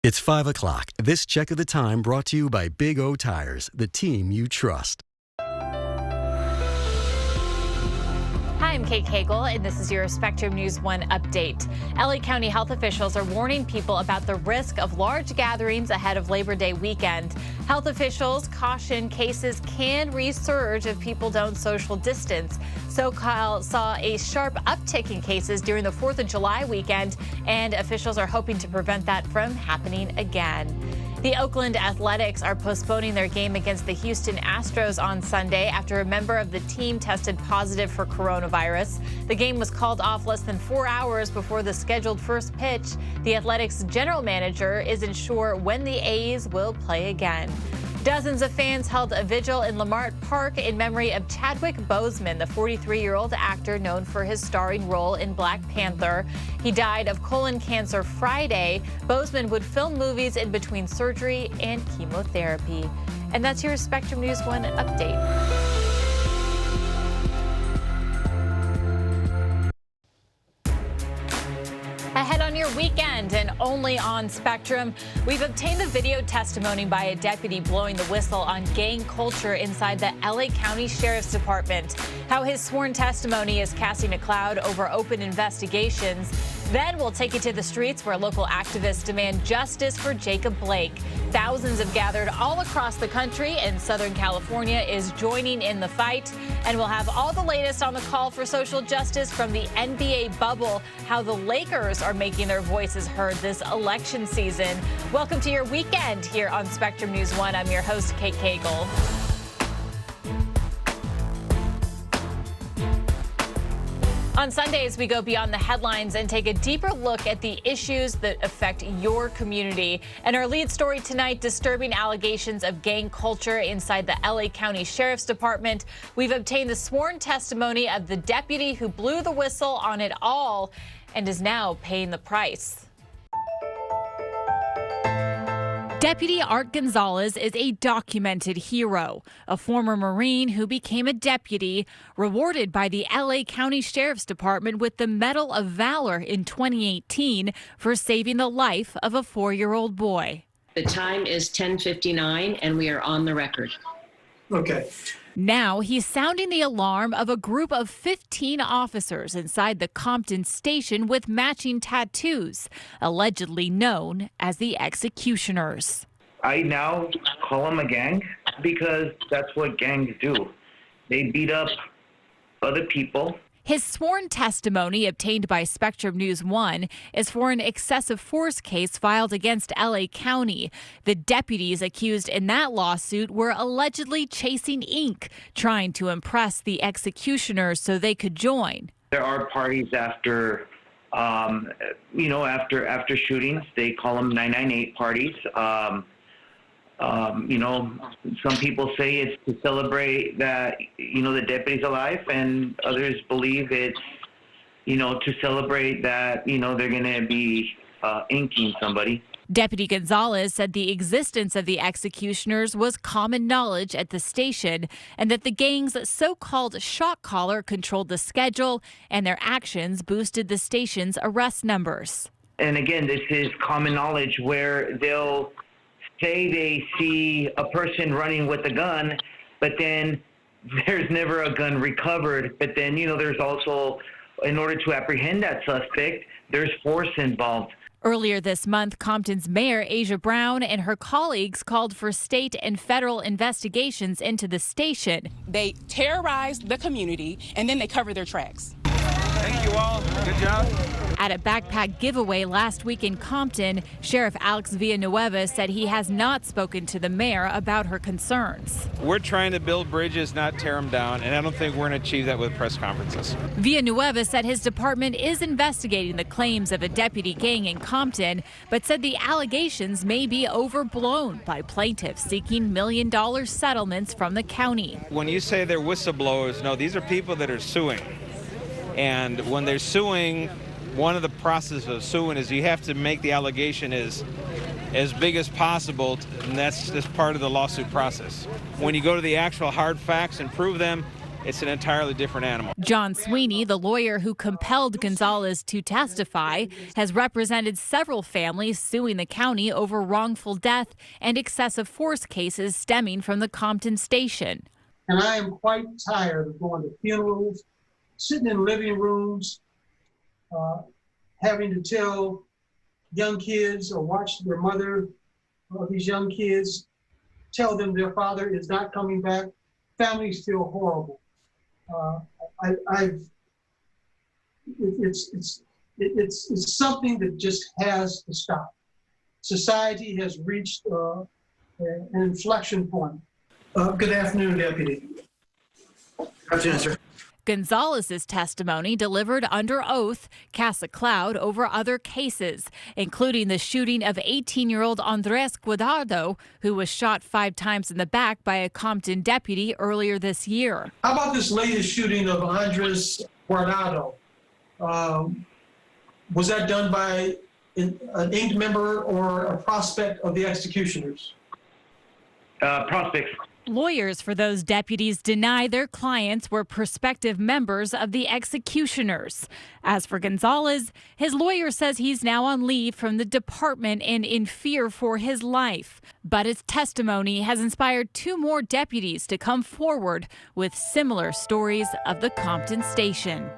It's 5 o'clock. This check of the time brought to you by Big O Tires, the team you trust. Hi, I'm Kate Cagle, and this is your Spectrum News 1 update. LA County health officials are warning people about the risk of large gatherings ahead of Labor Day weekend. Health officials caution cases can resurge if people don't social distance. SoCal saw a sharp uptick in cases during the 4th of July weekend, and officials are hoping to prevent that from happening again. The Oakland Athletics are postponing their game against the Houston Astros on Sunday after a member of the team tested positive for coronavirus. The game was called off less than 4 hours before the scheduled first pitch. The Athletics general manager isn't sure when the A's will play again. Dozens of fans held a vigil in Lamart Park in memory of Chadwick Boseman, the 43-year-old actor known for his starring role in Black Panther. He died of colon cancer Friday. Boseman would film movies in between surgery and chemotherapy. And that's your Spectrum News 1 update. Ahead on your weekend and only on Spectrum, we've obtained the video testimony by a deputy blowing the whistle on gang culture inside the LA County Sheriff's Department. How his sworn testimony is casting a cloud over open investigations. Then we'll take you to the streets where local activists demand justice for Jacob Blake. Thousands have gathered all across the country, and Southern California is joining in the fight. And we'll have all the latest on the call for social justice from the NBA bubble, how the Lakers are making their voices heard this election season. Welcome to your weekend here on Spectrum News 1. I'm your host, Kate Cagle. On Sundays, we go beyond the headlines and take a deeper look at the issues that affect your community. And our lead story tonight, disturbing allegations of gang culture inside the LA County Sheriff's Department. We've obtained the sworn testimony of the deputy who blew the whistle on it all and is now paying the price. Deputy Art Gonzalez is a documented hero, a former Marine who became a deputy, rewarded by the LA County Sheriff's Department with the Medal of Valor in 2018 for saving the life of a 4-year-old boy. The time is 10:59 and we are on the record. Okay. Now he's sounding the alarm of a group of 15 officers inside the Compton station with matching tattoos, allegedly known as the Executioners. I now call them a gang because that's what gangs do. They beat up other people. His sworn testimony, obtained by Spectrum News 1, is for an excessive force case filed against LA County. The deputies accused in that lawsuit were allegedly chasing ink, trying to impress the Executioners so they could join. There are parties after, after shootings. They call them 998 parties. Some people say it's to celebrate that, the deputy's alive, and others believe it's, to celebrate that, they're going to be inking somebody. Deputy Gonzalez said the existence of the Executioners was common knowledge at the station and that the gang's so-called shot caller controlled the schedule and their actions boosted the station's arrest numbers. And again, this is common knowledge where they'll say they see a person running with a gun, but then there's never a gun recovered. But then, there's also, in order to apprehend that suspect, there's force involved. Earlier this month, Compton's Mayor Asia Brown and her colleagues called for state and federal investigations into the station. They terrorize the community and then they cover their tracks. Thank you all. Good job. At a backpack giveaway last week in Compton, Sheriff Alex Villanueva said he has not spoken to the mayor about her concerns. We're trying to build bridges, not tear them down, and I don't think we're going to achieve that with press conferences. Villanueva said his department is investigating the claims of a deputy gang in Compton, but said the allegations may be overblown by plaintiffs seeking million-dollar settlements from the county. When you say they're whistleblowers, no, these are people that are suing. And when they're suing, one of the processes of suing is you have to make the allegation as big as possible, and that's just part of the lawsuit process. When you go to the actual hard facts and prove them, it's an entirely different animal. John Sweeney, the lawyer who compelled Gonzalez to testify, has represented several families suing the county over wrongful death and excessive force cases stemming from the Compton station. And I am quite tired of going to funerals, sitting in living rooms, having to tell young kids or watch their mother or these young kids tell them their father is not coming back. Families feel horrible. It's something that just has to stop. Society has reached an inflection point. Good afternoon, Deputy. Good afternoon, sir. Gonzalez's testimony, delivered under oath, casts a cloud over other cases, including the shooting of 18-year-old Andres Guadardo, who was shot 5 times in the back by a Compton deputy earlier this year. How about this latest shooting of Andres Guadardo? Was that done by an inked member or a prospect of the executioners? Prospects. Lawyers for those deputies deny their clients were prospective members of the executioners. As for Gonzalez, his lawyer says he's now on leave from the department and in fear for his life. But his testimony has inspired 2 more deputies to come forward with similar stories of the Compton station.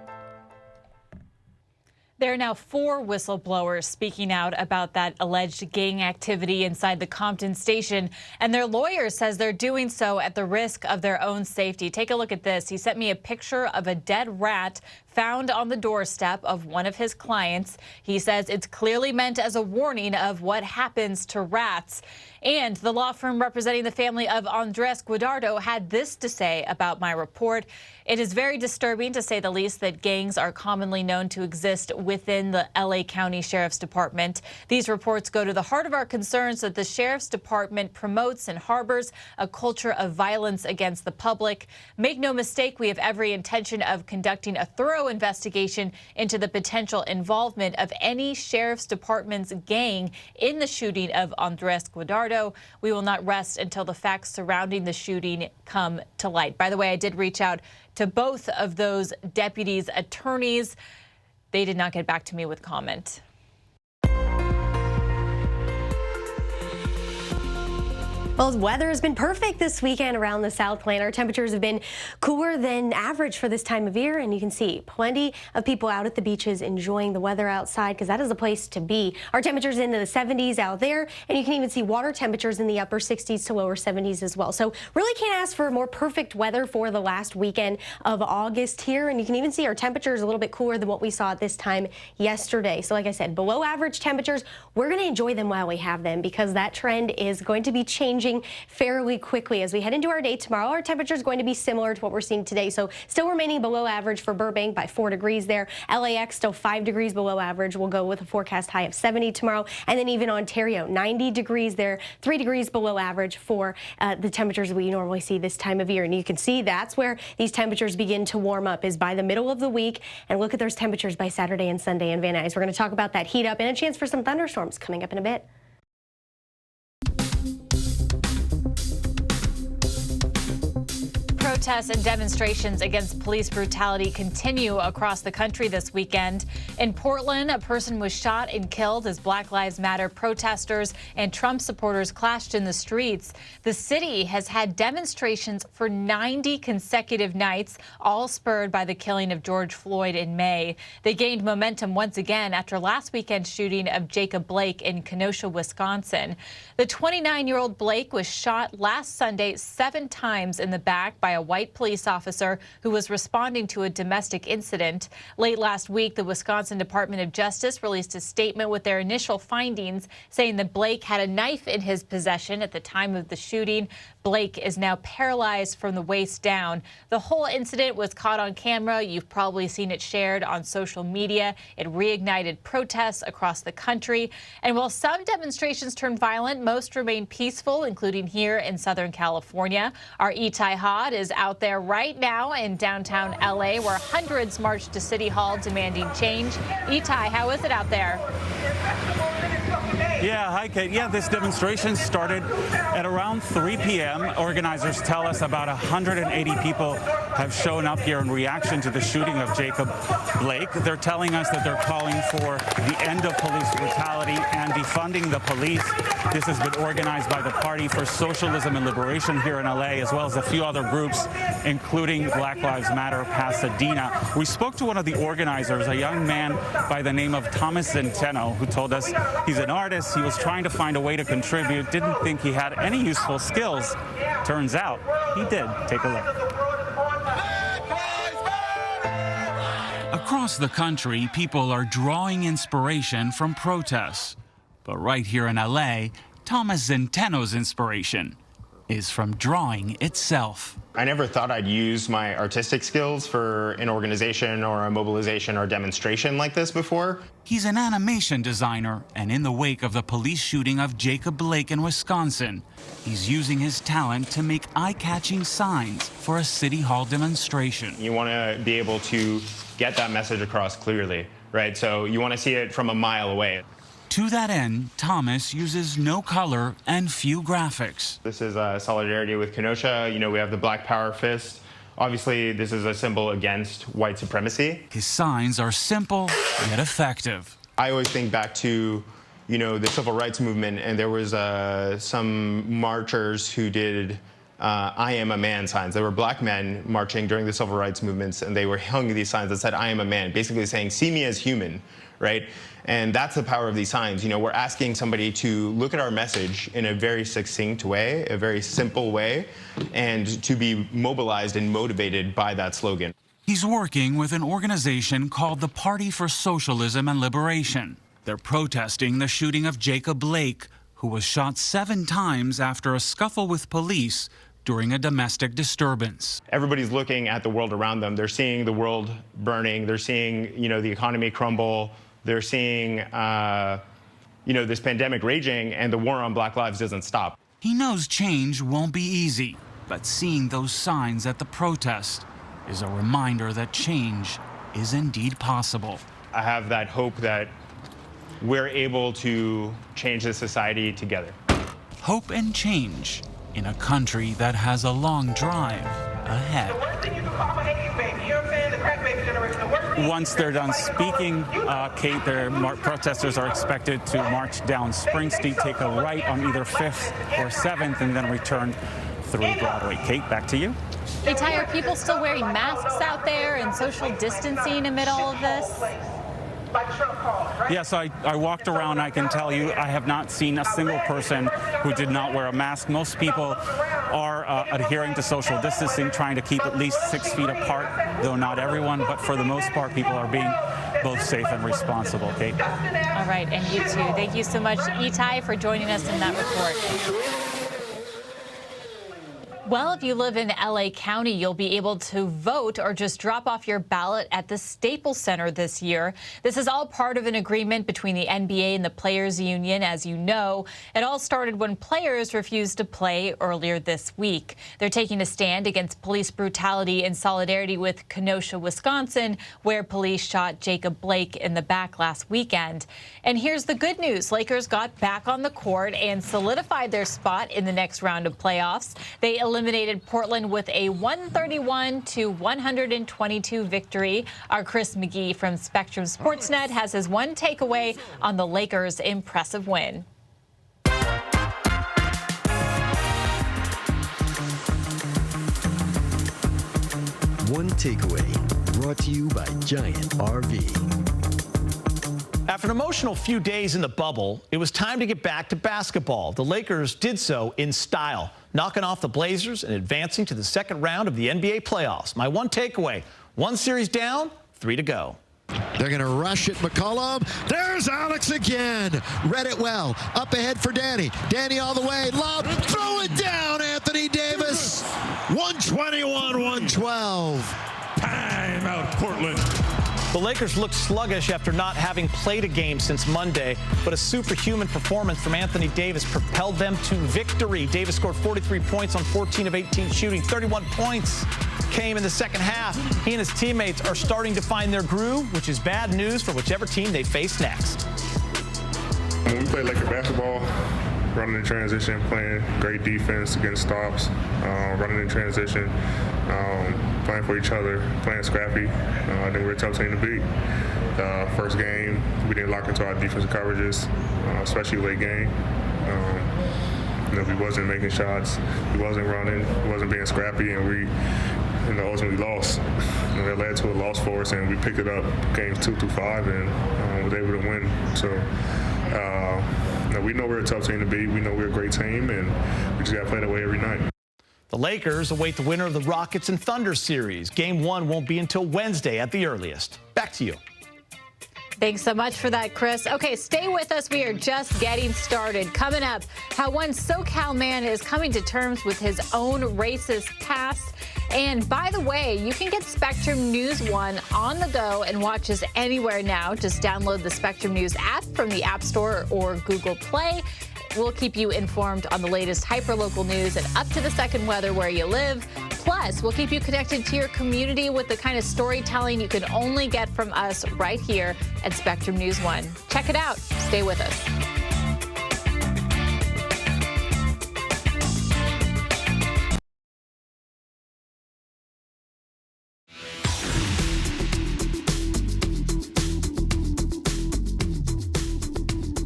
There are now 4 whistleblowers speaking out about that alleged gang activity inside the Compton station, and their lawyer says they're doing so at the risk of their own safety. Take a look at this. He sent me a picture of a dead rat found on the doorstep of one of his clients. He says it's clearly meant as a warning of what happens to rats. And the law firm representing the family of Andres Guadardo had this to say about my report. It is very disturbing, to say the least, that gangs are commonly known to exist within the LA County Sheriff's Department. These reports go to the heart of our concerns that the Sheriff's Department promotes and harbors a culture of violence against the public. Make no mistake, we have every intention of conducting a thorough investigation into the potential involvement of any Sheriff's Department's gang in the shooting of Andres Guadardo. We will not rest until the facts surrounding the shooting come to light. By the way, I did reach out to both of those deputies' attorneys. They did not get back to me with comment. Well, weather has been perfect this weekend around the Southland. Our temperatures have been cooler than average for this time of year, and you can see plenty of people out at the beaches enjoying the weather outside, because that is a place to be. Our temperatures into the 70s out there, and you can even see water temperatures in the upper 60s to lower 70s as well. So really can't ask for more perfect weather for the last weekend of August here, and you can even see our temperatures a little bit cooler than what we saw at this time yesterday. So like I said, below average temperatures, we're going to enjoy them while we have them, because that trend is going to be changing fairly quickly as we head into our day tomorrow. Our temperature is going to be similar to what we're seeing today, so still remaining below average for Burbank by 4 degrees there. LAX still 5 degrees below average. We'll go with a forecast high of 70 tomorrow, and then even Ontario 90 degrees there, 3 degrees below average for the temperatures we normally see this time of year. And you can see that's where these temperatures begin to warm up, is by the middle of the week. And look at those temperatures by Saturday and Sunday in Van Nuys. We're going to talk about that heat up and a chance for some thunderstorms coming up in a bit. Protests and demonstrations against police brutality continue across the country this weekend. In Portland, a person was shot and killed as Black Lives Matter protesters and Trump supporters clashed in the streets. The city has had demonstrations for 90 consecutive nights, all spurred by the killing of George Floyd in May. They gained momentum once again after last weekend's shooting of Jacob Blake in Kenosha, Wisconsin. The 29-year-old Blake was shot last Sunday 7 times in the back by a white police officer who was responding to a domestic incident. Late last week, the Wisconsin Department of Justice released a statement with their initial findings, saying that Blake had a knife in his possession at the time of the shooting. Blake is now paralyzed from the waist down. The whole incident was caught on camera. You've probably seen it shared on social media. It reignited protests across the country. And while some demonstrations turned violent, most remained peaceful, including here in Southern California. Our Itai Hod is out there right now in downtown LA, where hundreds marched to City Hall demanding change. Itai, how is it out there? Yeah, hi, Kate. Yeah, this demonstration started at around 3 p.m. Organizers tell us about 180 people have shown up here in reaction to the shooting of Jacob Blake. They're telling us that they're calling for the end of police brutality and defunding the police. This has been organized by the Party for Socialism and Liberation here in LA, as well as a few other groups, including Black Lives Matter, Pasadena. We spoke to one of the organizers, a young man by the name of Thomas Centeno, who told us he's an artist. He was trying to find a way to contribute, didn't think he had any useful skills. Turns out he did. Take a look. Across the country, people are drawing inspiration from protests. But right here in LA, Thomas Centeno's inspiration is from drawing itself. I never thought I'd use my artistic skills for an organization or a mobilization or demonstration like this before. He's an animation designer, and in the wake of the police shooting of Jacob Blake in Wisconsin, he's using his talent to make eye-catching signs for a City Hall demonstration. You want to be able to get that message across clearly, right? So you want to see it from a mile away. To that end, Thomas uses no color and few graphics. This is solidarity with Kenosha. You know, we have the Black Power fist. Obviously, this is a symbol against white supremacy. His signs are simple yet effective. I always think back to, you know, the civil rights movement, and there was some marchers who did I am a man signs. There were black men marching during the civil rights movements, and they were hung these signs that said, I am a man, basically saying, see me as human, right? And that's the power of these signs. You know, we're asking somebody to look at our message in a very succinct way, a very simple way, and to be mobilized and motivated by that slogan. He's working with an organization called the Party for Socialism and Liberation. They're protesting the shooting of Jacob Blake, who was shot 7 times after a scuffle with police during a domestic disturbance. Everybody's looking at the world around them. They're seeing the world burning. They're seeing, you know, the economy crumble. They're seeing, you know, this pandemic raging, and the war on Black lives doesn't stop. He knows change won't be easy, but seeing those signs at the protest is a reminder that change is indeed possible. I have that hope that we're able to change this society together. Hope and change in a country that has a long drive ahead. Once they're done speaking, Kate, their protesters are expected to march down Spring Street, take a right on either 5th or 7th, and then return through Broadway. Kate, back to you. Hey, Ty, are people still wearing masks out there and social distancing amid all of this? Yes, I walked around. I can tell you I have not seen a single person who did not wear a mask. Most people are adhering to social distancing, trying to keep at least 6 feet apart, though not everyone. But for the most part, people are being both safe and responsible, Kate. All right, and you too. Thank you so much, Itai, for joining us in that report. Well, if you live in LA County, you'll be able to vote or just drop off your ballot at the Staples Center this year. This is all part of an agreement between the NBA and the Players Union. As you know, it all started when players refused to play earlier this week. They're taking a stand against police brutality in solidarity with Kenosha, Wisconsin, where police shot Jacob Blake in the back last weekend. And here's the good news. Lakers got back on the court and solidified their spot in the next round of playoffs. They eliminated Portland with a 131-122 victory. Our Chris McGee from Spectrum Sportsnet has his one takeaway on the Lakers' impressive win. One takeaway brought to you by Giant RV. After an emotional few days in the bubble, it was time to get back to basketball. The Lakers did so in style, knocking off the Blazers and advancing to the second round of the NBA playoffs. My one takeaway, 1 series down, 3 to go. They're going to rush it, McCollum. There's Alex again. Read it well. Up ahead for Danny. Danny all the way. Lob. Throw it down, Anthony Davis. 121-112. Timeout, Portland. The Lakers looked sluggish after not having played a game since Monday, but a superhuman performance from Anthony Davis propelled them to victory. Davis scored 43 points on 14 of 18 shooting. 31 points came in the second half. He and his teammates are starting to find their groove, which is bad news for whichever team they face next. When we play Laker basketball, running in transition, playing great defense against stops, running in transition, playing for each other, playing scrappy. I think we're a tough team to beat. First game, we didn't lock into our defensive coverages, especially late game. We wasn't making shots, we wasn't running, we wasn't being scrappy, and we ultimately lost. That led to a loss for us, and we picked it up games 2 through 5 and was able to win. So we know we're a tough team to beat. We know we're a great team, and we just got to play that way every night. The Lakers await the winner of the Rockets and Thunder series. Game 1 won't be until Wednesday at the earliest. Back to you. Thanks so much for that, Chris. Okay, stay with us. We are just getting started. Coming up, how one SoCal man is coming to terms with his own racist past. And by the way, you can get Spectrum News 1 on the go and watch us anywhere now. Just download the Spectrum News app from the App Store or Google Play. We'll keep you informed on the latest hyperlocal news and up-to-the-second weather where you live. Plus, we'll keep you connected to your community with the kind of storytelling you can only get from us right here at Spectrum News 1. Check it out. Stay with us.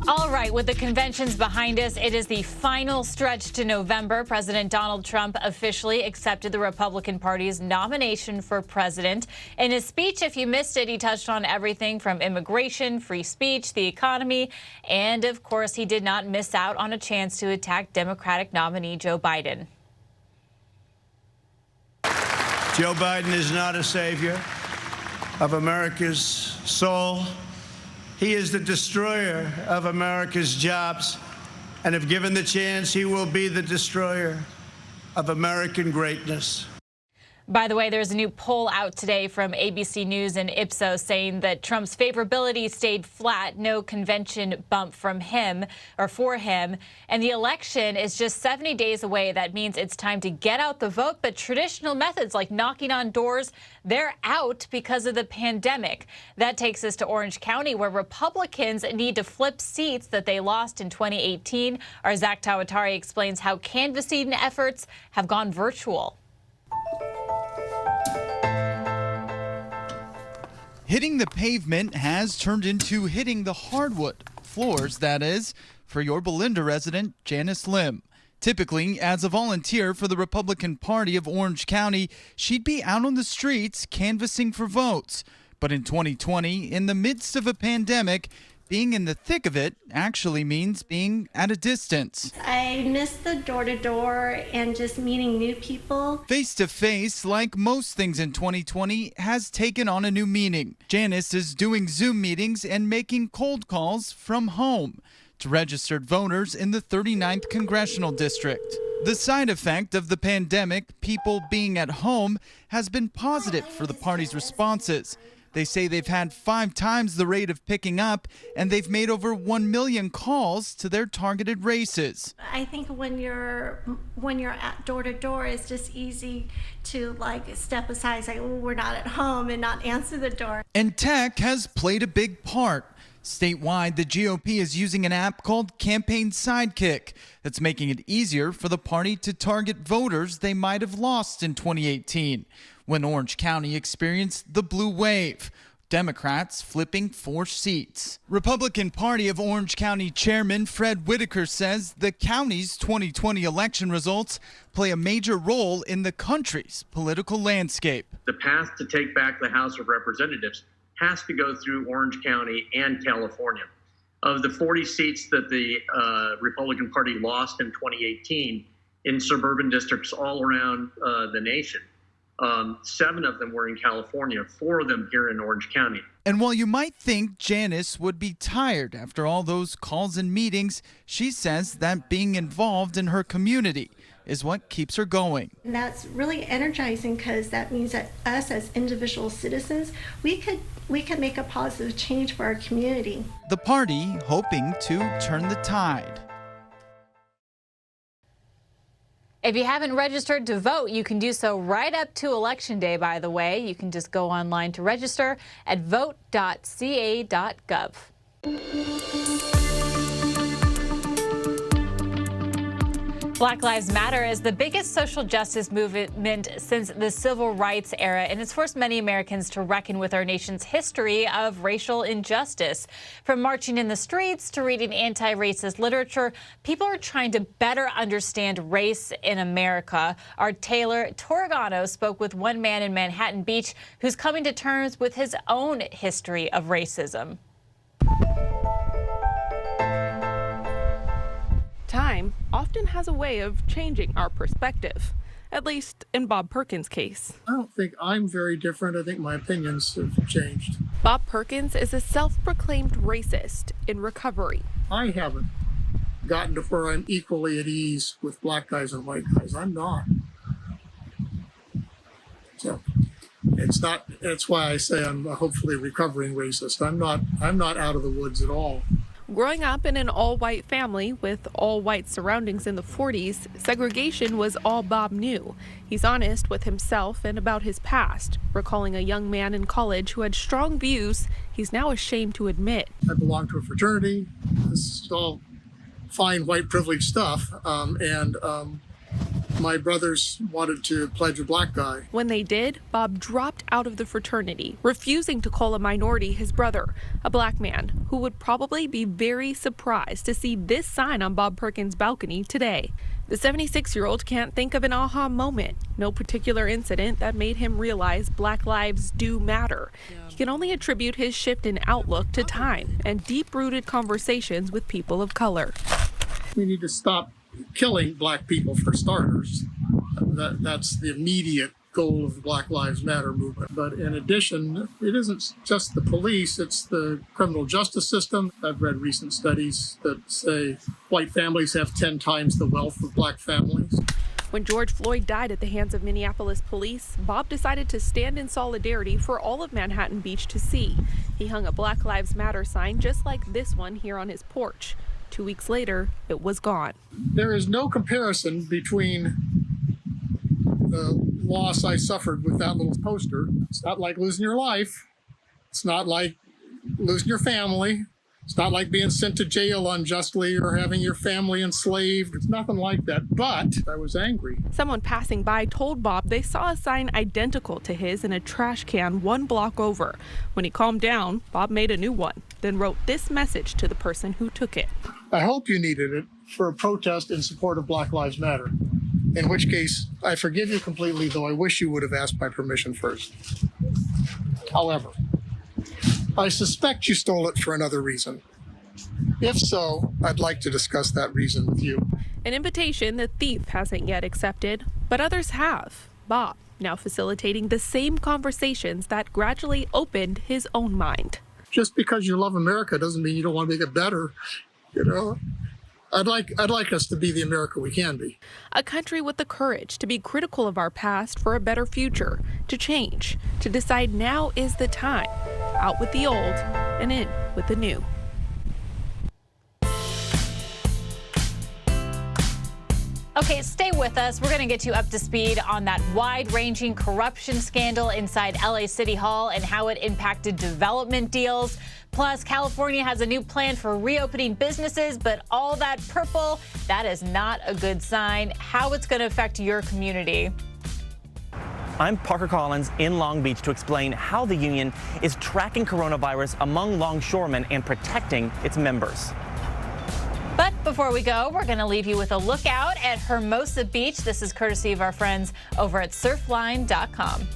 All right, with the conventions behind us, it is the final stretch to November. President Donald Trump officially accepted the Republican Party's nomination for president. In his speech, if you missed it, he touched on everything from immigration, free speech, the economy, and of course, he did not miss out on a chance to attack Democratic nominee Joe Biden. Joe Biden is not a savior of America's soul. He is the destroyer of America's jobs, and if given the chance, he will be the destroyer of American greatness. By the way, there's a new poll out today from ABC News and Ipsos saying that Trump's favorability stayed flat, no convention bump from him or for him. And the election is just 70 days away. That means it's time to get out the vote. But traditional methods like knocking on doors, they're out because of the pandemic. That takes us to Orange County, where Republicans need to flip seats that they lost in 2018. Our Zach Tawatari explains how canvassing efforts have gone virtual. Hitting the pavement has turned into hitting the hardwood floors, that is, for your Belinda resident, Janice Lim. Typically, as a volunteer for the Republican Party of Orange County, she'd be out on the streets canvassing for votes. But in 2020, in the midst of a pandemic, being in the thick of it actually means being at a distance. I miss the door-to-door and just meeting new people. Face-to-face, like most things in 2020, has taken on a new meaning. Janice is doing Zoom meetings and making cold calls from home to registered voters in the 39th Congressional District. The side effect of the pandemic, people being at home, has been positive for the party's responses. They say they've had 5 times the rate of picking up, and they've made over 1 million calls to their targeted races. I think when you're at door to door, it's just easy to like step aside and say, oh, we're not at home, and not answer the door. And tech has played a big part. Statewide, the GOP is using an app called Campaign Sidekick that's making it easier for the party to target voters they might have lost in 2018. When Orange County experienced the blue wave, Democrats flipping 4 seats. Republican Party of Orange County Chairman Fred Whitaker says the county's 2020 election results play a major role in the country's political landscape. The path to take back the House of Representatives has to go through Orange County and California. Of the 40 seats that the Republican Party lost in 2018 in suburban districts all around the nation, 7 of them were in California, 4 of them here in Orange County. And while you might think Janice would be tired after all those calls and meetings, she says that being involved in her community is what keeps her going. And that's really energizing because that means that us as individual citizens, we could make a positive change for our community. The party hoping to turn the tide. If you haven't registered to vote, you can do so right up to Election Day, by the way. You can just go online to register at vote.ca.gov. Black Lives Matter is the biggest social justice movement since the civil rights era, and it's forced many Americans to reckon with our nation's history of racial injustice. From marching in the streets to reading anti-racist literature, people are trying to better understand race in America. Our Taylor Torregano spoke with one man in Manhattan Beach who's coming to terms with his own history of racism. Time often has a way of changing our perspective, at least in Bob Perkins' case. I don't think I'm very different. I think my opinions have changed. Bob Perkins is a self-proclaimed racist in recovery. I haven't gotten to where I'm equally at ease with black guys and white guys. I'm not. So it's why I say I'm a hopefully recovering racist. I'm not out of the woods at all. Growing up in an all-white family with all-white surroundings in the 40s, segregation was all Bob knew. He's honest with himself and about his past, recalling a young man in college who had strong views he's now ashamed to admit. I belong to a fraternity. This is all fine white privilege stuff, and my brothers wanted to pledge a black guy. When they did, Bob dropped out of the fraternity, refusing to call a minority his brother, a black man who would probably be very surprised to see this sign on Bob Perkins' balcony today. The 76-year-old can't think of an aha moment, no particular incident that made him realize Black lives do matter. He can only attribute his shift in outlook to time and deep-rooted conversations with people of color. We need to stop killing black people, for starters. That's the immediate goal of the Black Lives Matter movement. But in addition, it isn't just the police, it's the criminal justice system. I've read recent studies that say white families have 10 times the wealth of black families. When George Floyd died at the hands of Minneapolis police, Bob decided to stand in solidarity for all of Manhattan Beach to see. He hung a Black Lives Matter sign just like this one here on his porch. 2 weeks later, it was gone. There is no comparison between the loss I suffered with that little poster. It's not like losing your life. It's not like losing your family. It's not like being sent to jail unjustly or having your family enslaved. It's nothing like that. But I was angry. Someone passing by told Bob they saw a sign identical to his in a trash can 1 block over. When he calmed down, Bob made a new one, then wrote this message to the person who took it. I hope you needed it for a protest in support of Black Lives Matter. In which case, I forgive you completely, though I wish you would have asked my permission first. However, I suspect you stole it for another reason. If so, I'd like to discuss that reason with you. An invitation the thief hasn't yet accepted, but others have. Bob now facilitating the same conversations that gradually opened his own mind. Just because you love America doesn't mean you don't want to make it better. You know, I'd like us to be the America we can be. A country with the courage to be critical of our past for a better future, to change, to decide now is the time. Out with the old and in with the new. Okay, stay with us. We're going to get you up to speed on that wide-ranging corruption scandal inside LA City Hall and how it impacted development deals. Plus, California has a new plan for reopening businesses, but all that purple, that is not a good sign. How it's going to affect your community. I'm Parker Collins in Long Beach to explain how the union is tracking coronavirus among longshoremen and protecting its members. But before we go, we're going to leave you with a lookout at Hermosa Beach. This is courtesy of our friends over at surfline.com.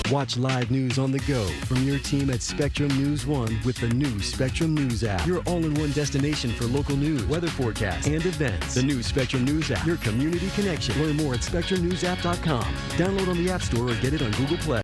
Watch live news on the go from your team at Spectrum News One with the new Spectrum News app. Your all-in-one destination for local news, weather forecasts, and events. The new Spectrum News app, your community connection. Learn more at SpectrumNewsApp.com. Download on the App Store or get it on Google Play.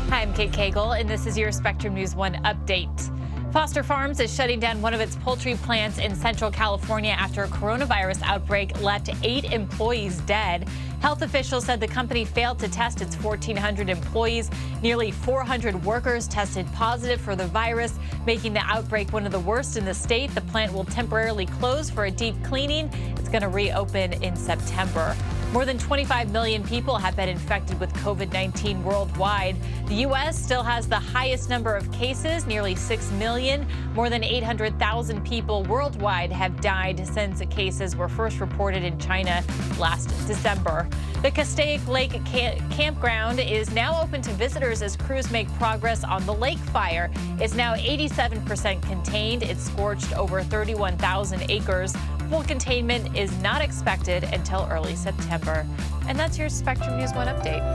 Hi, I'm Kate Cagle, and this is your Spectrum News One update. Foster Farms is shutting down one of its poultry plants in Central California after a coronavirus outbreak left 8 employees dead. Health officials said the company failed to test its 1,400 employees. Nearly 400 workers tested positive for the virus, making the outbreak one of the worst in the state. The plant will temporarily close for a deep cleaning. It's going to reopen in September. More than 25 million people have been infected with COVID-19 worldwide. The U.S. still has the highest number of cases, nearly 6 million. More than 800,000 people worldwide have died since cases were first reported in China last December. The Castaic Lake campground is now open to visitors as crews make progress on the lake fire. It's now 87% contained. It's scorched over 31,000 acres. Full containment is not expected until early September. And that's your Spectrum News 1 update.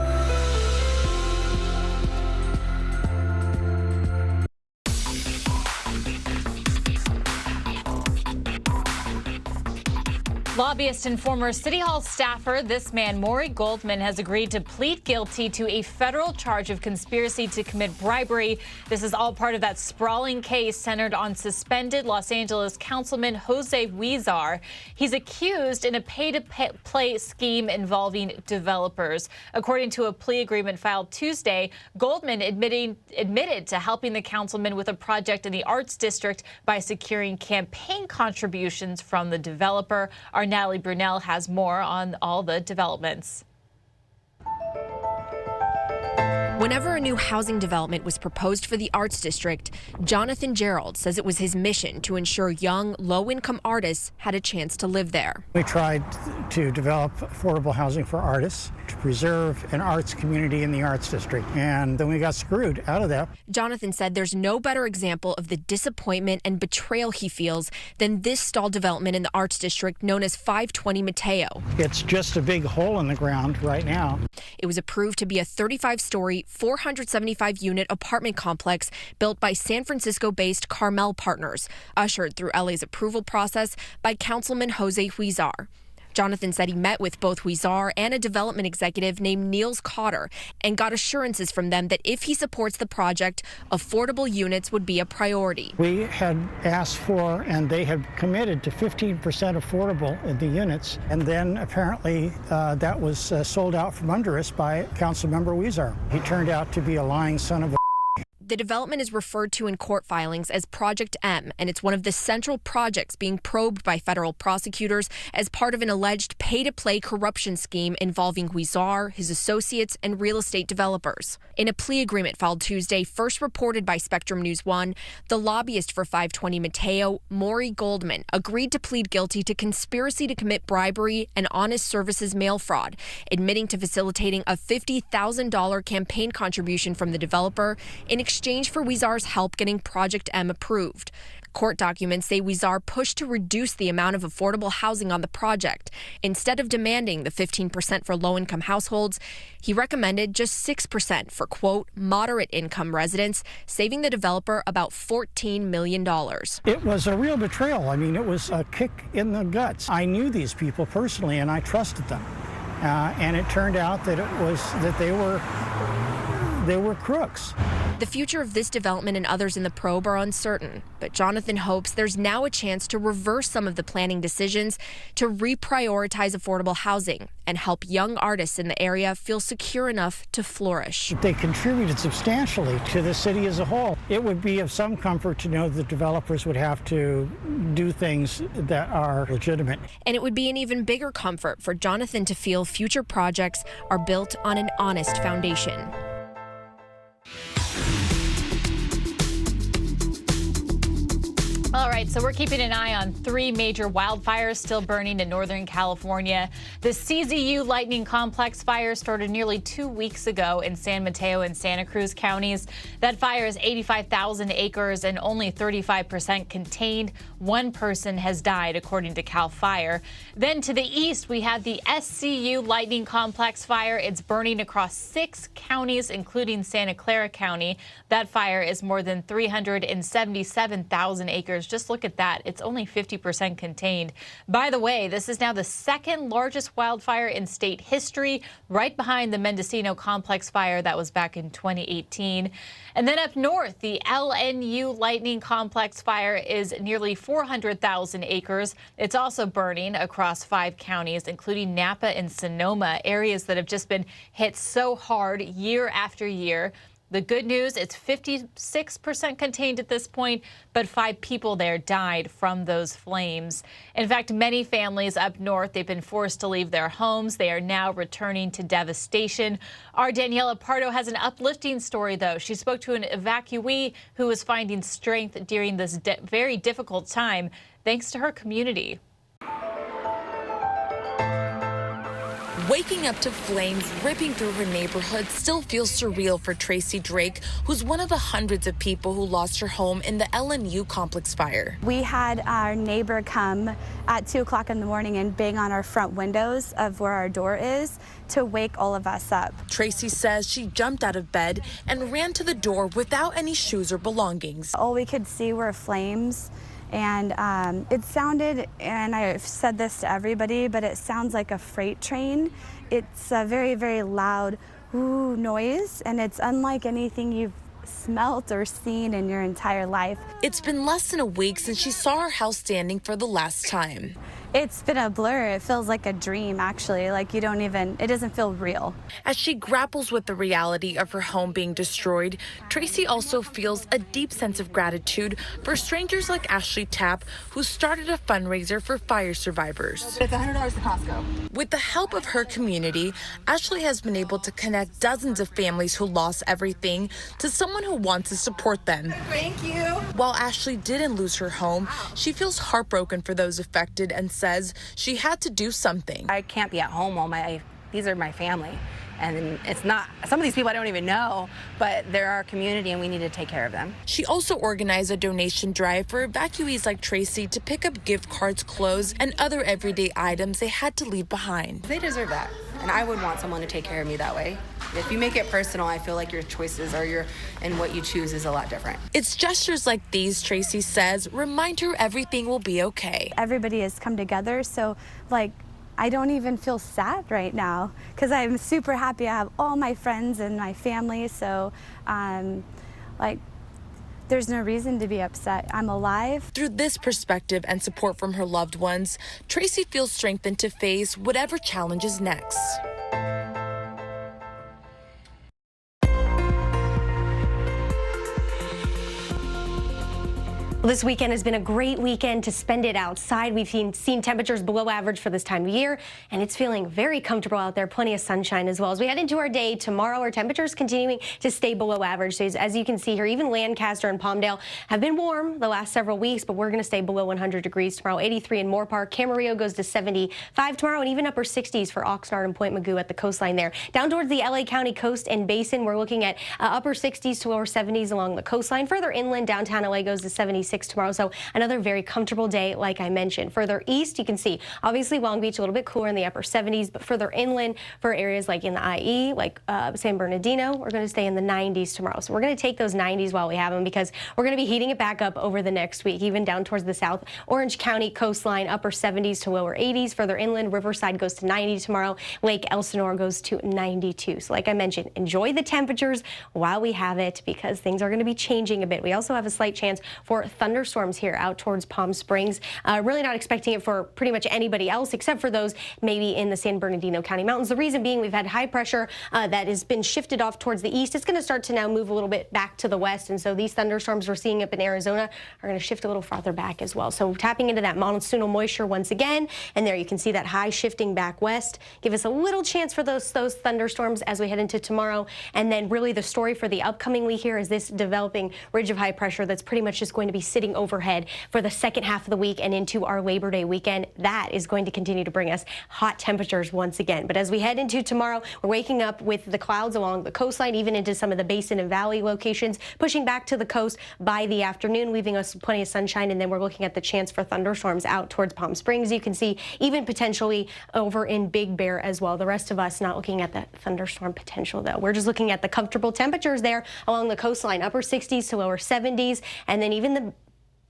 Lobbyist and former City Hall staffer, this man, Maury Goldman, has agreed to plead guilty to a federal charge of conspiracy to commit bribery. This is all part of that sprawling case centered on suspended Los Angeles Councilman Jose Huizar. He's accused in a pay-to-play scheme involving developers. According to a plea agreement filed Tuesday, Goldman admitted to helping the councilman with a project in the Arts District by securing campaign contributions from the developer. Our Natalie Brunell has more on all the developments. Whenever a new housing development was proposed for the Arts District, Jonathan Gerald says it was his mission to ensure young, low-income artists had a chance to live there. We tried to develop affordable housing for artists, to preserve an arts community in the Arts District, and then we got screwed out of that. Jonathan said there's no better example of the disappointment and betrayal he feels than this stalled development in the Arts District known as 520 Mateo. It's just a big hole in the ground right now. It was approved to be a 35-story, 475-unit apartment complex built by San Francisco-based Carmel Partners, ushered through LA's approval process by Councilman Jose Huizar. Jonathan said he met with both Huizar and a development executive named Niels Cotter and got assurances from them that if he supports the project, affordable units would be a priority. We had asked for, and they had committed to 15% affordable in the units, and then apparently that was sold out from under us by Councilmember Huizar. He turned out to be a lying son of a... The development is referred to in court filings as Project M, and it's one of the central projects being probed by federal prosecutors as part of an alleged pay-to-play corruption scheme involving Huizar, his associates, and real estate developers. In a plea agreement filed Tuesday, first reported by Spectrum News 1, the lobbyist for 520 Mateo, Maury Goldman, agreed to plead guilty to conspiracy to commit bribery and honest services mail fraud, admitting to facilitating a $50,000 campaign contribution from the developer in exchange for Huizar's help getting Project M approved. Court documents say Huizar pushed to reduce the amount of affordable housing on the project. Instead of demanding the 15% for low-income households, he recommended just 6% for, quote, moderate-income residents, saving the developer about $14 million. It was a real betrayal. I mean, it was a kick in the guts. I knew these people personally, and I trusted them. And it turned out that they were crooks. The future of this development and others in the probe are uncertain, but Jonathan hopes there's now a chance to reverse some of the planning decisions to reprioritize affordable housing and help young artists in the area feel secure enough to flourish. They contributed substantially to the city as a whole. It would be of some comfort to know that developers would have to do things that are legitimate. And it would be an even bigger comfort for Jonathan to feel future projects are built on an honest foundation. All right, so we're keeping an eye on 3 major wildfires still burning in Northern California. The CZU Lightning Complex fire started nearly 2 weeks ago in San Mateo and Santa Cruz counties. That fire is 85,000 acres and only 35% contained. 1 person has died, according to CAL FIRE. Then to the east, we have the SCU Lightning Complex fire. It's burning across 6 counties, including Santa Clara County. That fire is more than 377,000 acres fires. Just look at that. It's only 50% contained. By the way, this is now the second largest wildfire in state history, right behind the Mendocino Complex fire that was back in 2018. And then up north, the LNU Lightning Complex fire is nearly 400,000 acres. It's also burning across 5 counties, including Napa and Sonoma, areas that have just been hit so hard year after year. The good news, it's 56% contained at this point, but 5 people there died from those flames. In fact, many families up north, they've been forced to leave their homes. They are now returning to devastation. Our Daniela Pardo has an uplifting story, though. She spoke to an evacuee who was finding strength during this very difficult time, thanks to her community. Waking up to flames ripping through her neighborhood still feels surreal for Tracy Drake, who's one of the hundreds of people who lost her home in the LNU complex fire. We had our neighbor come at 2 o'clock in the morning and bang on our front windows of where our door is to wake all of us up. Tracy says she jumped out of bed and ran to the door without any shoes or belongings. All we could see were flames. And it sounded, and I've said this to everybody, but it sounds like a freight train. It's a very, very loud ooh noise, and it's unlike anything you've smelt or seen in your entire life. It's been less than a week since she saw her house standing for the last time. It's been a blur. It feels like a dream, actually. Like it doesn't feel real. As she grapples with the reality of her home being destroyed, Tracy also feels a deep sense of gratitude for strangers like Ashley Tapp, who started a fundraiser for fire survivors. It's $100 to Costco. With the help of her community, Ashley has been able to connect dozens of families who lost everything to someone who wants to support them. Thank you. While Ashley didn't lose her home, she feels heartbroken for those affected and says she had to do something. I can't be at home these are my family. And it's not, some of these people I don't even know, but they're our community and we need to take care of them. She also organized a donation drive for evacuees like Tracy to pick up gift cards, clothes, and other everyday items they had to leave behind. They deserve that. And I would want someone to take care of me that way. If you make it personal, I feel like your choices and what you choose is a lot different. It's gestures like these, Tracy says, remind her everything will be okay. Everybody has come together, so I don't even feel sad right now because I'm super happy I have all my friends and my family. So, there's no reason to be upset. I'm alive. Through this perspective and support from her loved ones, Tracy feels strengthened to face whatever challenge is next. This weekend has been a great weekend to spend it outside. We've seen temperatures below average for this time of year, and it's feeling very comfortable out there. Plenty of sunshine as well. As we head into our day tomorrow, our temperatures continuing to stay below average. So as you can see here, even Lancaster and Palmdale have been warm the last several weeks, but we're going to stay below 100 degrees tomorrow. 83 in Moore Park. Camarillo goes to 75 tomorrow, and even upper 60s for Oxnard and Point Mugu at the coastline there. Down towards the LA County coast and basin, we're looking at upper 60s to lower 70s along the coastline. Further inland, downtown LA goes to 76 tomorrow, so another very comfortable day, like I mentioned. Further east, you can see obviously Long Beach a little bit cooler in the upper 70s, but further inland for areas like in the IE, like San Bernardino, we're going to stay in the 90s tomorrow. So we're going to take those 90s while we have them because we're going to be heating it back up over the next week, even down towards the South Orange County coastline, upper 70s to lower 80s. Further inland, Riverside goes to 90 tomorrow. Lake Elsinore goes to 92. So like I mentioned, enjoy the temperatures while we have it because things are going to be changing a bit. We also have a slight chance for thunderstorms here out towards Palm Springs. Really not expecting it for pretty much anybody else except for those maybe in the San Bernardino County mountains. The reason being we've had high pressure that has been shifted off towards the east. It's going to start to now move a little bit back to the west, and so these thunderstorms we're seeing up in Arizona are going to shift a little farther back as well. So tapping into that monsoonal moisture once again, and there you can see that high shifting back west. Give us a little chance for those thunderstorms as we head into tomorrow, and then really the story for the upcoming week here is this developing ridge of high pressure that's pretty much just going to be sitting overhead for the second half of the week and into our Labor Day weekend. That is going to continue to bring us hot temperatures once again. But as we head into tomorrow, we're waking up with the clouds along the coastline, even into some of the basin and valley locations, pushing back to the coast by the afternoon, leaving us plenty of sunshine. And then we're looking at the chance for thunderstorms out towards Palm Springs. You can see even potentially over in Big Bear as well. The rest of us not looking at that thunderstorm potential, though. We're just looking at the comfortable temperatures there along the coastline, upper 60s to lower 70s, and then even the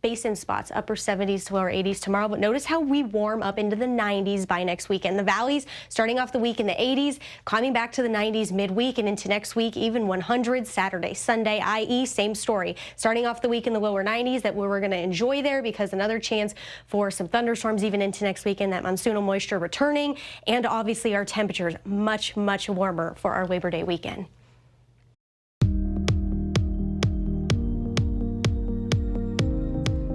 Basin spots, upper 70s to lower 80s tomorrow, but notice how we warm up into the 90s by next weekend. The valleys starting off the week in the 80s, climbing back to the 90s midweek and into next week, even 100 Saturday, Sunday, i.e. same story. Starting off the week in the lower 90s that we're going to enjoy there because another chance for some thunderstorms even into next weekend, that monsoonal moisture returning, and obviously our temperatures much, much warmer for our Labor Day weekend.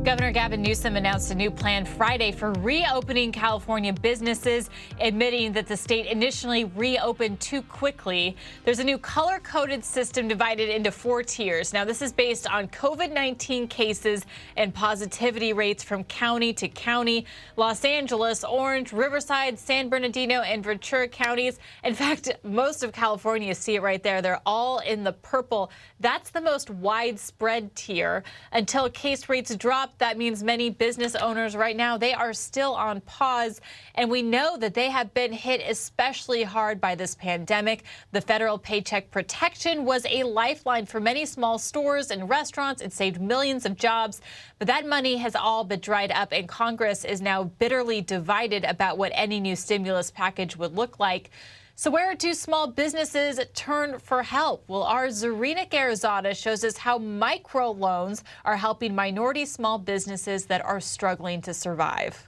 Governor Gavin Newsom announced a new plan Friday for reopening California businesses, admitting that the state initially reopened too quickly. There's a new color-coded system divided into 4 tiers. Now, this is based on COVID-19 cases and positivity rates from county to county. Los Angeles, Orange, Riverside, San Bernardino, and Ventura counties. In fact, most of California, see it right there. They're all in the purple. That's the most widespread tier. Until case rates drop, that means many business owners right now, they are still on pause. And we know that they have been hit especially hard by this pandemic. The federal Paycheck Protection was a lifeline for many small stores and restaurants. It saved millions of jobs. But that money has all but dried up, and Congress is now bitterly divided about what any new stimulus package would look like. So where do small businesses turn for help? Well, our Zarina Garazada shows us how microloans are helping minority small businesses that are struggling to survive.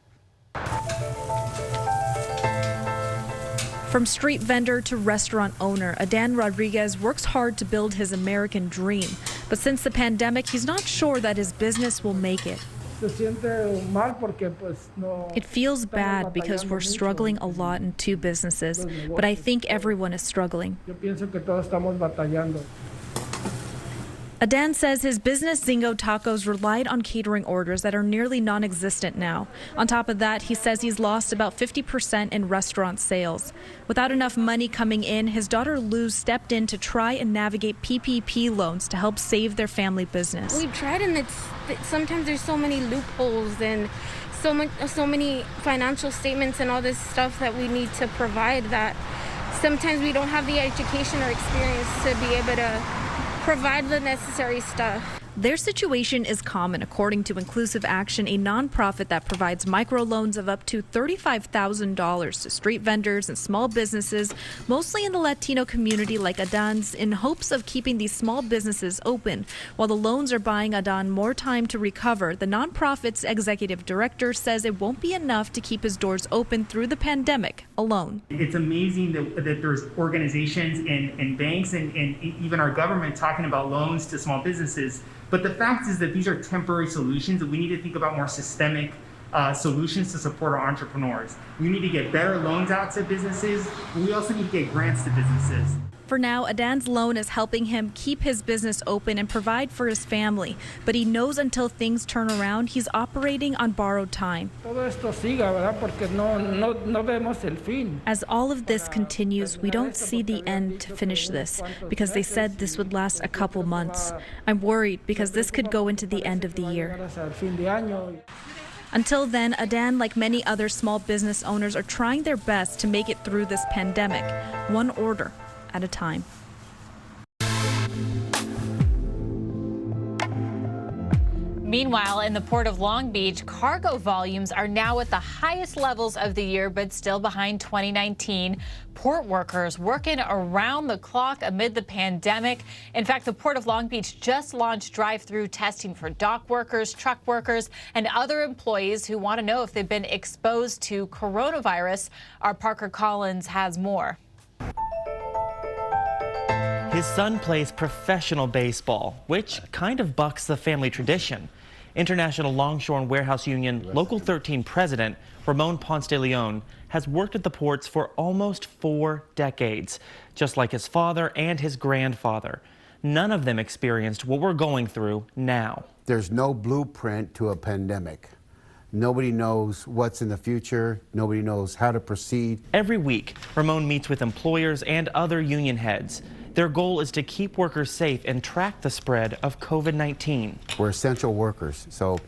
From street vendor to restaurant owner, Adan Rodriguez works hard to build his American dream. But since the pandemic, he's not sure that his business will make it. It feels bad because we're struggling a lot in 2 businesses, but I think everyone is struggling. Adan says his business, Zingo Tacos, relied on catering orders that are nearly non-existent now. On top of that, he says he's lost about 50% in restaurant sales. Without enough money coming in, his daughter Luz stepped in to try and navigate PPP loans to help save their family business. We've tried, and sometimes there's so many loopholes and so many financial statements and all this stuff that we need to provide that sometimes we don't have the education or experience to be able to provide the necessary stuff. Their situation is common, according to Inclusive Action, a nonprofit that provides microloans of up to $35,000 to street vendors and small businesses, mostly in the Latino community like Adan's, in hopes of keeping these small businesses open. While the loans are buying Adan more time to recover, the nonprofit's executive director says it won't be enough to keep his doors open through the pandemic alone. It's amazing that there's organizations and banks and even our government talking about loans to small businesses. But the fact is that these are temporary solutions, and we need to think about more systemic solutions to support our entrepreneurs. We need to get better loans out to businesses, but we also need to get grants to businesses. For now, Adan's loan is helping him keep his business open and provide for his family. But he knows until things turn around, he's operating on borrowed time. As all of this continues, we don't see the end to finish this, because they said this would last a couple months. I'm worried because this could go into the end of the year. Until then, Adan, like many other small business owners, are trying their best to make it through this pandemic, one order at a time. Meanwhile, in the Port of Long Beach, cargo volumes are now at the highest levels of the year, but still behind 2019. Port workers working around the clock amid the pandemic. In fact, the Port of Long Beach just launched drive-through testing for dock workers, truck workers, and other employees who want to know if they've been exposed to coronavirus. Our Parker Collins has more. His son plays professional baseball, which kind of bucks the family tradition. International Longshore and Warehouse Union Local 13 President Ramon Ponce de Leon has worked at the ports for almost 4 decades, just like his father and his grandfather. None of them experienced what we're going through now. There's no blueprint to a pandemic. Nobody knows what's in the future. Nobody knows how to proceed. Every week, Ramon meets with employers and other union heads. Their goal is to keep workers safe and track the spread of COVID-19. We're essential workers, so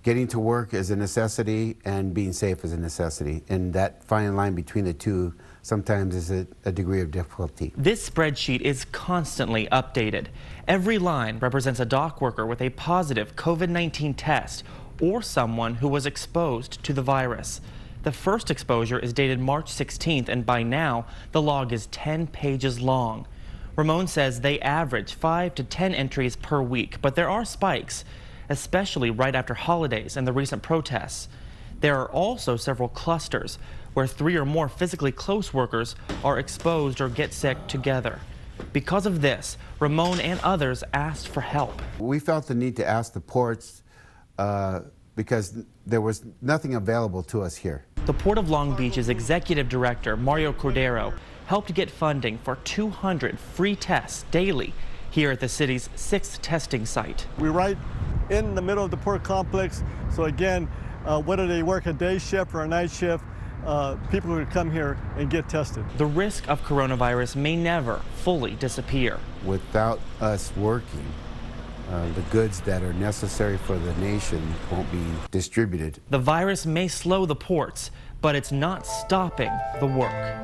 Getting to work is a necessity and being safe is a necessity. And that fine line between the two sometimes is a degree of difficulty. This spreadsheet is constantly updated. Every line represents a dock worker with a positive COVID-19 test or someone who was exposed to the virus. The first exposure is dated March 16th, and by now, the log is 10 pages long. Ramon says they average 5 to 10 entries per week, but there are spikes, especially right after holidays and the recent protests. There are also several clusters where 3 or more physically close workers are exposed or get sick together. Because of this, Ramon and others asked for help. We felt the need to ask the ports because there was nothing available to us here. The Port of Long Beach's executive director, Mario Cordero, helped get funding for 200 free tests daily here at the city's 6th testing site. We're right in the middle of the port complex, so again, whether they work a day shift or a night shift, people would come here and get tested. The risk of coronavirus may never fully disappear. Without us working, the goods that are necessary for the nation won't be distributed. The virus may slow the ports, but it's not stopping the work.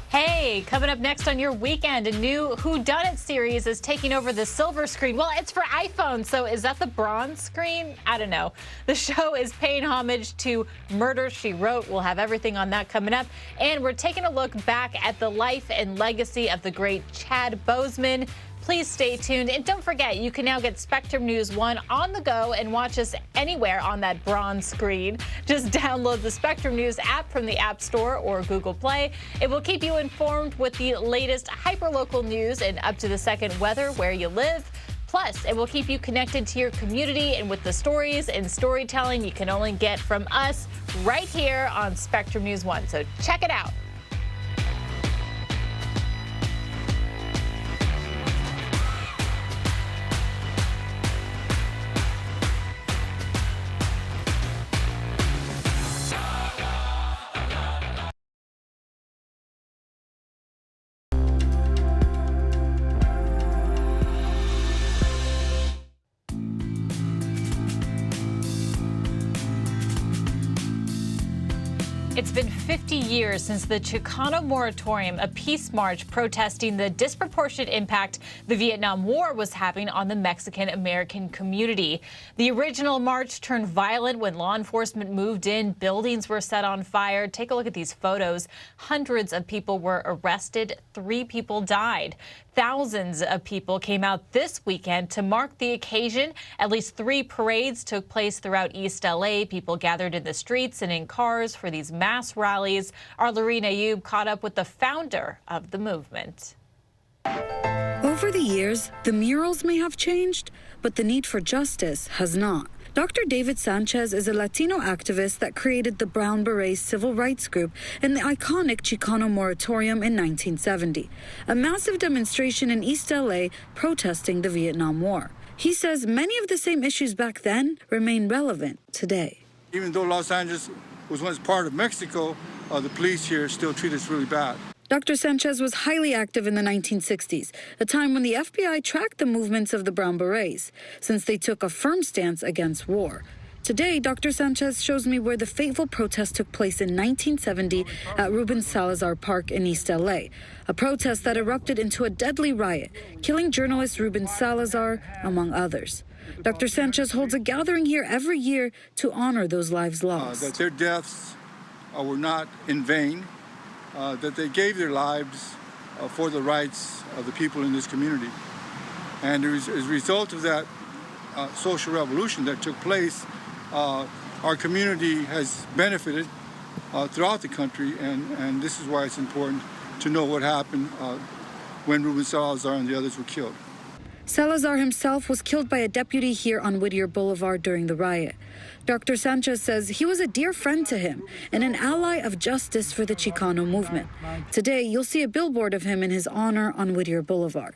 Hey, coming up next on your weekend, a new Whodunit series is taking over the silver screen. Well, it's for iPhone, so is that the bronze screen? I don't know. The show is paying homage to Murder, She Wrote. We'll have everything on that coming up. And we're taking a look back at the life and legacy of the great Chad Boseman. Please stay tuned. And don't forget, you can now get Spectrum News 1 on the go and watch us anywhere on that bronze screen. Just download the Spectrum News app from the App Store or Google Play. It will keep you informed with the latest hyperlocal news and up-to-the-second weather where you live. Plus, it will keep you connected to your community and with the stories and storytelling you can only get from us right here on Spectrum News 1. So check it out. It's been 50 years since the Chicano moratorium, a peace march protesting the disproportionate impact the Vietnam War was having on the Mexican-American community. The original march turned violent when law enforcement moved in. Buildings were set on fire. Take a look at these photos. Hundreds of people were arrested. 3 people died. Thousands of people came out this weekend to mark the occasion. At least 3 parades took place throughout East LA. People gathered in the streets and in cars for these mass rallies. Our Lorena Ayub caught up with the founder of the movement. Over the years, the murals may have changed, but the need for justice has not. Dr. David Sanchez is a Latino activist that created the Brown Berets civil rights group and the iconic Chicano moratorium in 1970, a massive demonstration in East LA protesting the Vietnam War. He says many of the same issues back then remain relevant today. Even though Los Angeles was once part of Mexico, the police here still treat us really bad. Dr. Sanchez was highly active in the 1960s, a time when the FBI tracked the movements of the Brown Berets, since they took a firm stance against war. Today, Dr. Sanchez shows me where the fateful protest took place in 1970 at Ruben Salazar Park in East LA, a protest that erupted into a deadly riot, killing journalist Ruben Salazar, among others. Dr. Sanchez holds a gathering here every year to honor those lives lost. That their deaths were not in vain. That they gave their lives for the rights of the people in this community. And as a result of that social revolution that took place, our community has benefited throughout the country, and this is why it's important to know what happened when Ruben Salazar and the others were killed. Salazar himself was killed by a deputy here on Whittier Boulevard during the riot. Dr. Sanchez says he was a dear friend to him and an ally of justice for the Chicano movement. Today, you'll see a billboard of him in his honor on Whittier Boulevard.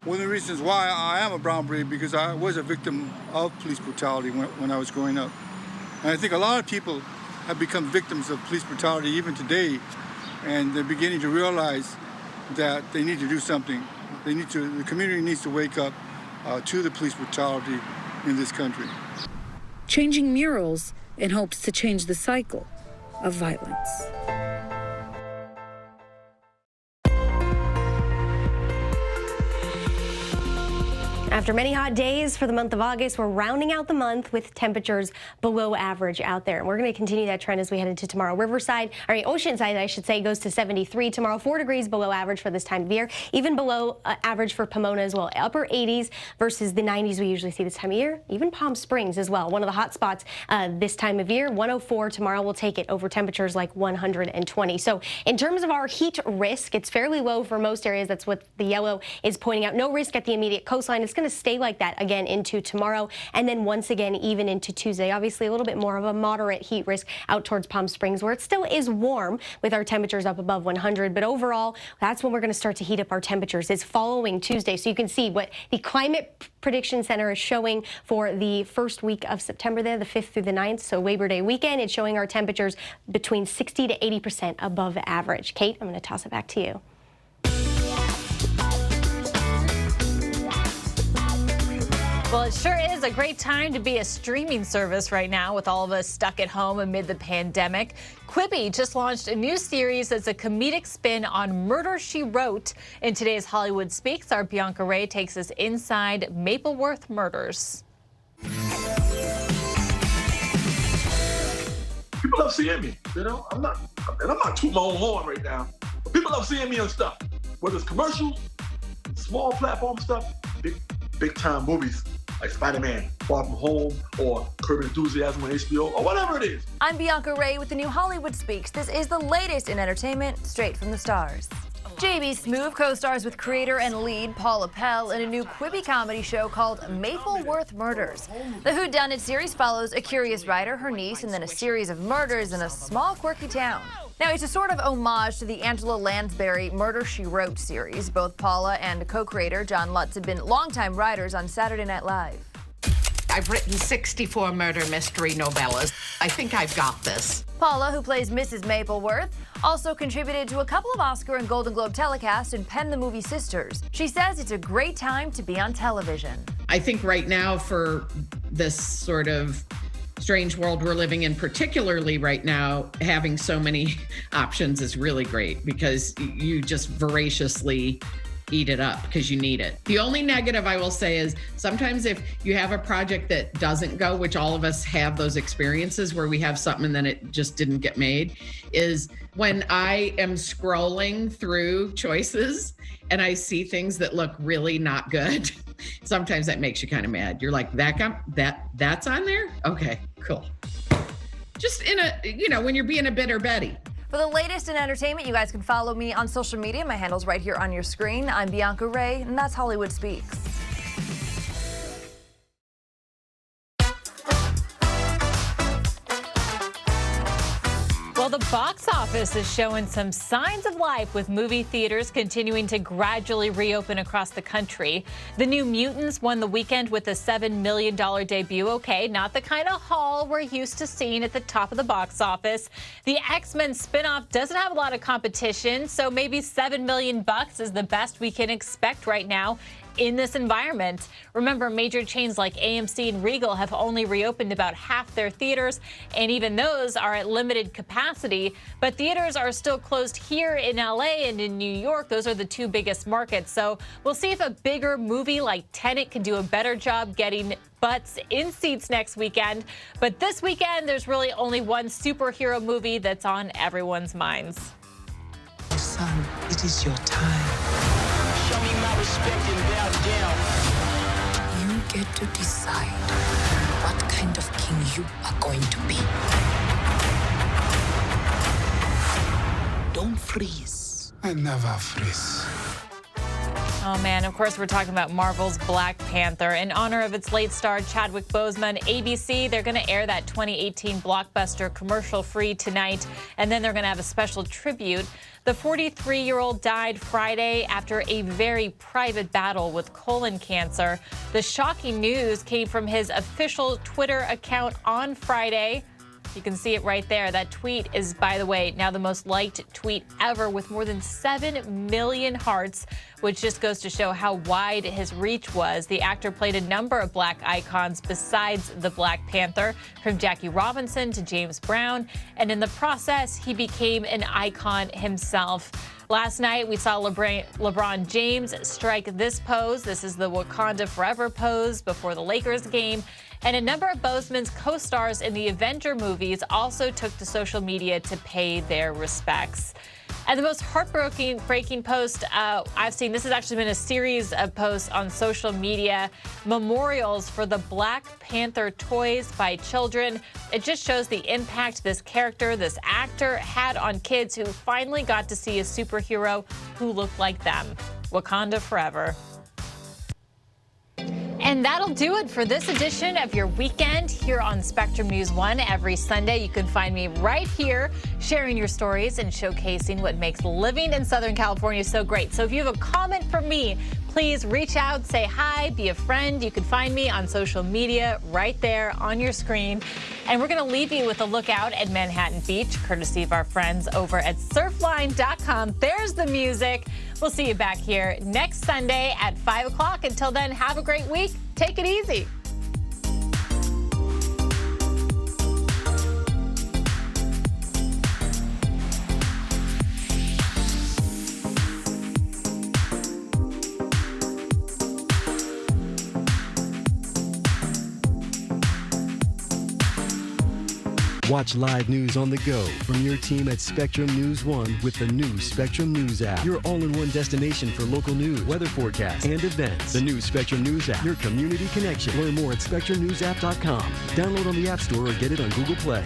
One of the reasons why I am a Brown Beret, because I was a victim of police brutality when I was growing up. And I think a lot of people have become victims of police brutality even today, and they're beginning to realize that they need to do something The community needs to wake up to the police brutality in this country. Changing murals in hopes to change the cycle of violence. After many hot days for the month of August, we're rounding out the month with temperatures below average out there. And we're going to continue that trend as we head into tomorrow. Oceanside, I should say, goes to 73 tomorrow, 4 degrees below average for this time of year, even below average for Pomona as well. Upper 80s versus the 90s we usually see this time of year. Even Palm Springs as well, one of the hot spots this time of year. 104 tomorrow, we'll take it over temperatures like 120. So in terms of our heat risk, it's fairly low for most areas. That's what the yellow is pointing out. No risk at the immediate coastline. It's going to stay like that again into tomorrow, and then once again even into Tuesday. Obviously a little bit more of a moderate heat risk out towards Palm Springs, where it still is warm with our temperatures up above 100, but overall that's when we're going to start to heat up our temperatures, is following Tuesday. So you can see what the Climate Prediction Center is showing for the first week of September there, the 5th through the 9th, so Labor Day weekend. It's showing our temperatures between 60 to 80% above average. Kate, I'm going to toss it back to you. Well, it sure is a great time to be a streaming service right now with all of us stuck at home amid the pandemic. Quibi just launched a new series that's a comedic spin on Murder, She Wrote. In today's Hollywood Speaks, our Bianca Ray takes us inside Mapleworth Murders. People love seeing me, you know? I'm not tooting my own horn right now. But people love seeing me on stuff, whether it's commercials, small platform stuff, big time movies like Spider-Man, Far From Home, or Curb Your Enthusiasm on HBO, or whatever it is. I'm Bianca Ray with the new Hollywood Speaks. This is the latest in entertainment, straight from the stars. JB Smoove co-stars with creator and lead Paula Pell in a new Quibi comedy show called Mapleworth Murders. The whodunit series follows a curious writer, her niece, and then a series of murders in a small, quirky town. Now, it's a sort of homage to the Angela Lansbury Murder, She Wrote series. Both Paula and co-creator John Lutz have been longtime writers on Saturday Night Live. I've written 64 murder mystery novellas. I think I've got this. Paula, who plays Mrs. Mapleworth, also contributed to a couple of Oscar and Golden Globe telecasts and penned the movie Sisters. She says it's a great time to be on television. I think right now, for this sort of strange world we're living in, particularly right now, having so many options is really great, because you just voraciously eat it up because you need it. The only negative I will say is sometimes if you have a project that doesn't go, which all of us have those experiences where we have something and then it just didn't get made, is when I am scrolling through choices and I see things that look really not good. Sometimes that makes you kind of mad. You're like, that's on there? Okay, cool. Just when you're being a bitter Betty. For the latest in entertainment, you guys can follow me on social media. My handle's right here on your screen. I'm Bianca Ray, and that's Hollywood Speaks. Well, the box office is showing some signs of life, with movie theaters continuing to gradually reopen across the country. The New Mutants won the weekend with a $7 million debut. Okay, not the kind of haul we're used to seeing at the top of the box office. The X-Men spinoff doesn't have a lot of competition, so maybe $7 million is the best we can expect right now in this environment. Remember, major chains like AMC and Regal have only reopened about half their theaters, and even those are at limited capacity. But theaters are still closed here in LA and in New York. Those are the two biggest markets. So we'll see if a bigger movie like Tenet can do a better job getting butts in seats next weekend. But this weekend, there's really only one superhero movie that's on everyone's minds. Son, it is your time. Show me my respect and bow down. You get to decide what kind of king you are going to be. Don't freeze. I never freeze. Oh man, of course we're talking about Marvel's Black Panther. In honor of its late star Chadwick Boseman, ABC, they're going to air that 2018 blockbuster commercial-free tonight, and then they're going to have a special tribute. The 43-year-old died Friday after a very private battle with colon cancer. The shocking news came from his official Twitter account on Friday. You can see it right there. That tweet is, by the way, now the most liked tweet ever with more than 7 million hearts, which just goes to show how wide his reach was. The actor played a number of Black icons besides the Black Panther, from Jackie Robinson to James Brown, and in the process, he became an icon himself. Last night, we saw LeBron James strike this pose. This is the Wakanda Forever pose before the Lakers game. And a number of Boseman's co-stars in the Avenger movies also took to social media to pay their respects. And the most heartbreaking post I've seen, this has actually been a series of posts on social media, memorials for the Black Panther toys by children. It just shows the impact this character, this actor, had on kids who finally got to see a superhero who looked like them. Wakanda Forever. And that'll do it for this edition of your weekend here on Spectrum News 1. Every Sunday, you can find me right here sharing your stories and showcasing what makes living in Southern California so great. So if you have a comment for me, please reach out, say hi, be a friend. You can find me on social media right there on your screen. And we're going to leave you with a look out at Manhattan Beach, courtesy of our friends over at surfline.com. There's the music. We'll see you back here next Sunday at 5 o'clock. Until then, have a great week. Take it easy. Watch live news on the go from your team at Spectrum News 1 with the new Spectrum News app. Your all-in-one destination for local news, weather forecasts, and events. The new Spectrum News app, your community connection. Learn more at SpectrumNewsApp.com. Download on the App Store or get it on Google Play.